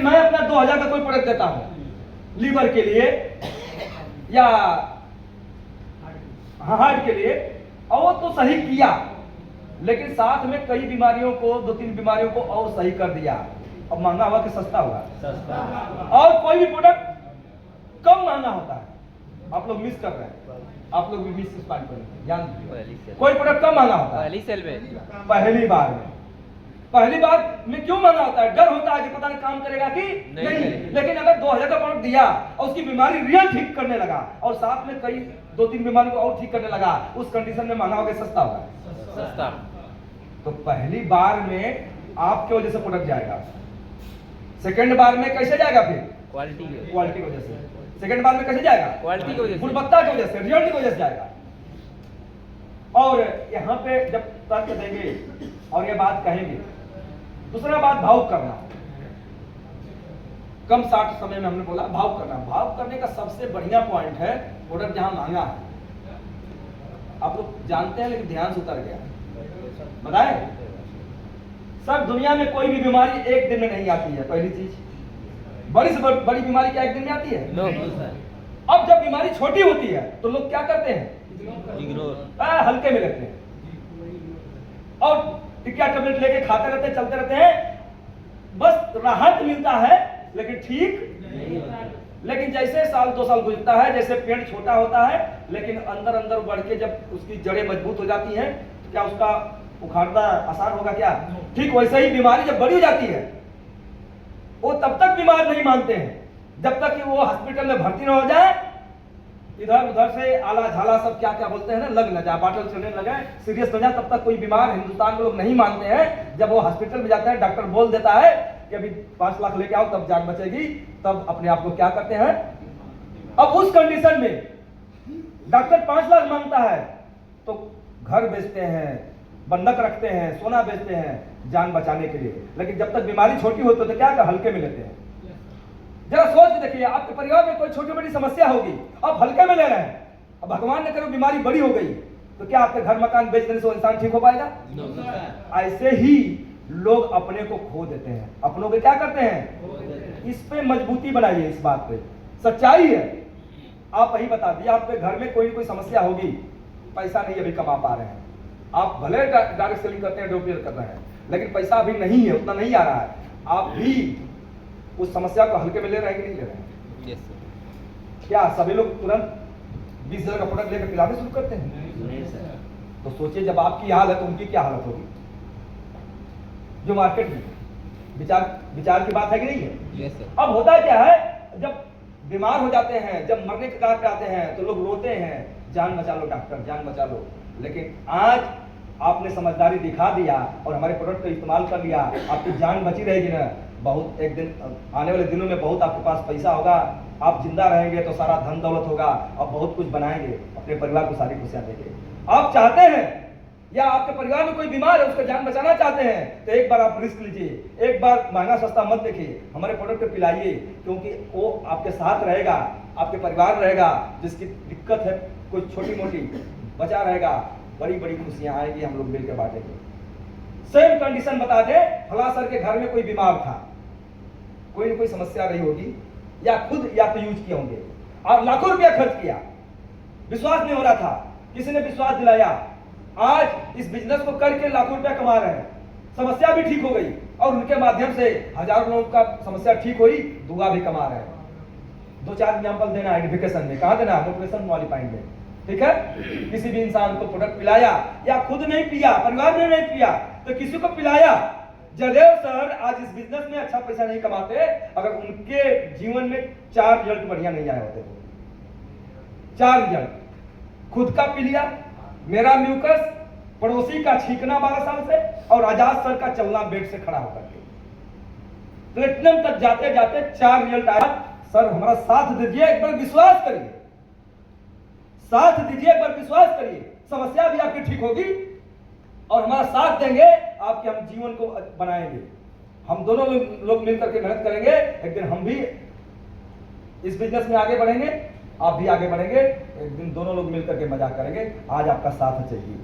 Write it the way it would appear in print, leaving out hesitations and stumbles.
लेकिन मैं अपना 2000 का कोई प्रोडक्ट देता हूं लीवर के लिए या हार्ट के लिए, और वो तो सही किया, लेकिन साथ में कई बीमारियों को, 2-3 बीमारियों को और सही कर दिया। अब महंगा हुआ कि सस्ता हुआ? सस्ता। और कोई भी प्रोडक्ट कम महंगा होता है, आप लोग मिस कर रहे हैं, आप लोग भी मिस पॉइंट पर ध्यान दीजिए। कोई प्रोडक्ट कम महंगा होता है पहली सेल में, पहली बार में क्यों महंगा होता है? डर होता है कि पता नहीं काम करेगा कि नहीं। लेकिन अगर 2000 का प्रोडक्ट दिया और उसकी बीमारी रियल ठीक करने लगा और साथ में कई 2-3 बीमारी को और ठीक करने लगा, उस कंडीशन में महंगा होगा सस्ता होगा? सस्ता। तो पहली बार में आपके वजह से प्रोडक्ट जाएगा, सेकंड बार में कैसे जाएगा? फिर क्वालिटी की वजह से। सेकंड बार में कैसे जाएगा? क्वालिटी की वजह से, गुणवत्ता की वजह से, रिजल्ट की वजह से जाएगा। और यहाँ पे जब तर्क देंगे और ये बात कहेंगे, दूसरा बात भाव करना। कम 60 समय में हमने बोला भाव करना। भाव करने का सबसे बढ़िया पॉइंट है प्रोडक्ट जहां महंगा है, आप लोग जानते हैं लेकिन ध्यान से उतर गया, बताए सर, दुनिया में कोई भी बीमारी एक दिन में नहीं आती है। पहली चीज, बड़ी से बड़ी बीमारी क्या एक दिन में आती है? अब जब बीमारी छोटी होती है तो लोग क्या करते हैं? इग्नोर, हल्के में लेते हैं और टिकिया टेबलेट लेके खाते रहते हैं, चलते रहते हैं, बस राहत मिलता है लेकिन ठीक नहीं। लेकिन जैसे 1-2 साल गुजरता है, जैसे पेड़ छोटा होता है लेकिन अंदर अंदर बढ़ के जब उसकी जड़ें मजबूत हो जाती हैं, तो क्या उसका उखाड़ना आसान होगा क्या? ठीक वैसे ही बीमारी जब बड़ी हो जाती है, वो तब तक बीमार नहीं मानते हैं जब तक कि वो हॉस्पिटल में भर्ती न हो जाए, इधर उधर से आला झाला सब क्या क्या बोलते हैं ना, लग न जाए, बाटल चलने लगे, सीरियस हो जाए, तब तक कोई बीमार हिंदुस्तान के लोग नहीं मानते हैं। जब वो हॉस्पिटल में जाते हैं, डॉक्टर बोल देता है कि अभी 5 लाख लेके आओ तब जान बचेगी, तब अपने आप को क्या करते हैं? अब उस कंडीशन में डॉक्टर 5 लाख मांगता है तो घर बेचते हैं, बंधक रखते हैं, सोना बेचते हैं जान बचाने के लिए। लेकिन जब तक बीमारी छोटी होती है तो क्या हल्के में लेते हैं। जरा सोच के देखिए, आपके परिवार में कोई छोटी बड़ी समस्या होगी, आप हल्के में ले रहे हैं, अब भगवान ने करो बीमारी बड़ी हो गई तो क्या आपके घर मकान बेच देने से वो इंसान ठीक हो पाएगा? ऐसे ही लोग अपने को खो देते हैं, अपनों को क्या करते हैं? इस पे मजबूती बनाइए, इस बात पे सच्चाई है। आप वही बता दिए, आपके घर में कोई समस्या होगी, पैसा नहीं अभी कमा पा रहे हैं, आप भले डायरेक्ट सेलिंग करते हैं, ड्रॉप कर रहे हैं, लेकिन पैसा अभी नहीं है, उतना नहीं आ रहा है, आप भी उस समस्या को हल्के में ले रहे हैं कि नहीं ले रहे हैं? yes, क्या सभी लोग तुरंत 20,000 का प्रोडक्ट लेकर पिलाने शुरू करते हैं? नहीं सर। तो सोचिए जब आपकी हालत है, उनकी क्या हालत होगी? जो मार्केट में विचार की बात है कि नहीं है? yes, अब होता है क्या है, जब बीमार हो जाते हैं, जब मरने के कगार पे आते हैं तो लोग रोते हैं, जान बचा लो डॉक्टर, जान बचा लो। लेकिन आज आपने समझदारी दिखा दिया और हमारे प्रोडक्ट का इस्तेमाल कर लिया, आपकी जान बची रहेगी ना। बहुत एक दिन आने वाले दिनों में बहुत आपके पास पैसा होगा, आप जिंदा रहेंगे तो सारा धन दौलत होगा, आप बहुत कुछ बनाएंगे, अपने परिवार को सारी खुशियां देंगे। आप चाहते हैं या आपके परिवार में कोई बीमार है, उसका जान बचाना चाहते हैं, तो एक बार आप रिस्क लीजिए, एक बार महंगा सस्ता मत देखिए, हमारे प्रोडक्ट को पिलाइए, क्योंकि वो आपके साथ रहेगा, आपके परिवार रहेगा, जिसकी दिक्कत है कोई छोटी मोटी बचा रहेगा, बड़ी बड़ी खुशियां आएगी, हम लोग मिलकर बांटेंगे। सेम कंडीशन बता दे, फला सर के घर में कोई बीमार था, कोई न कोई समस्या रही होगी, या खुद या तो यूज किए होंगे और लाखों रुपया खर्च किया, विश्वास नहीं हो रहा था, किसी ने विश्वास दिलाया, आज इस बिजनेस को करके लाखों रुपया कमा रहे हैं, समस्या भी ठीक हो गई और उनके माध्यम से हजारों लोगों का समस्या ठीक हुई, दुआ भी कमा रहे हैं। 2-4 एग्जाम्पल देना आइडेंटिफिकेशन में, कहा देना मोटिवेशन क्वालिफाइंग में, ठीक है? किसी भी इंसान को प्रोडक्ट पिलाया या खुद नहीं पिया, परिवार ने नहीं पिया, तो किसी को पिलाया। जयदेव सर आज इस बिजनेस में अच्छा पैसा नहीं कमाते अगर उनके जीवन में 4 रिजल्ट बढ़िया नहीं आए होते। 4 रिजल्ट, खुद का पी लिया, मेरा म्यूकस, पड़ोसी का छींकना 12 साल से, और आजाद सर का चलना बेड से खड़ा होकर के। प्लेटिनम तक जाते जाते 4 रिजल्ट आया। सर हमारा साथ दीजिए, एक बार विश्वास करिए, साथ दीजिए, एक बार विश्वास करिए, समस्या भी आपकी ठीक होगी और हमारा साथ देंगे, आपके हम जीवन को बनाएंगे। हम दोनों लोग मिलकर के मेहनत करेंगे, एक दिन हम भी इस बिजनेस में आगे बढ़ेंगे, आप भी आगे बढ़ेंगे, एक दिन दोनों लोग मिलकर के मजाक करेंगे। आज आपका साथ चाहिए।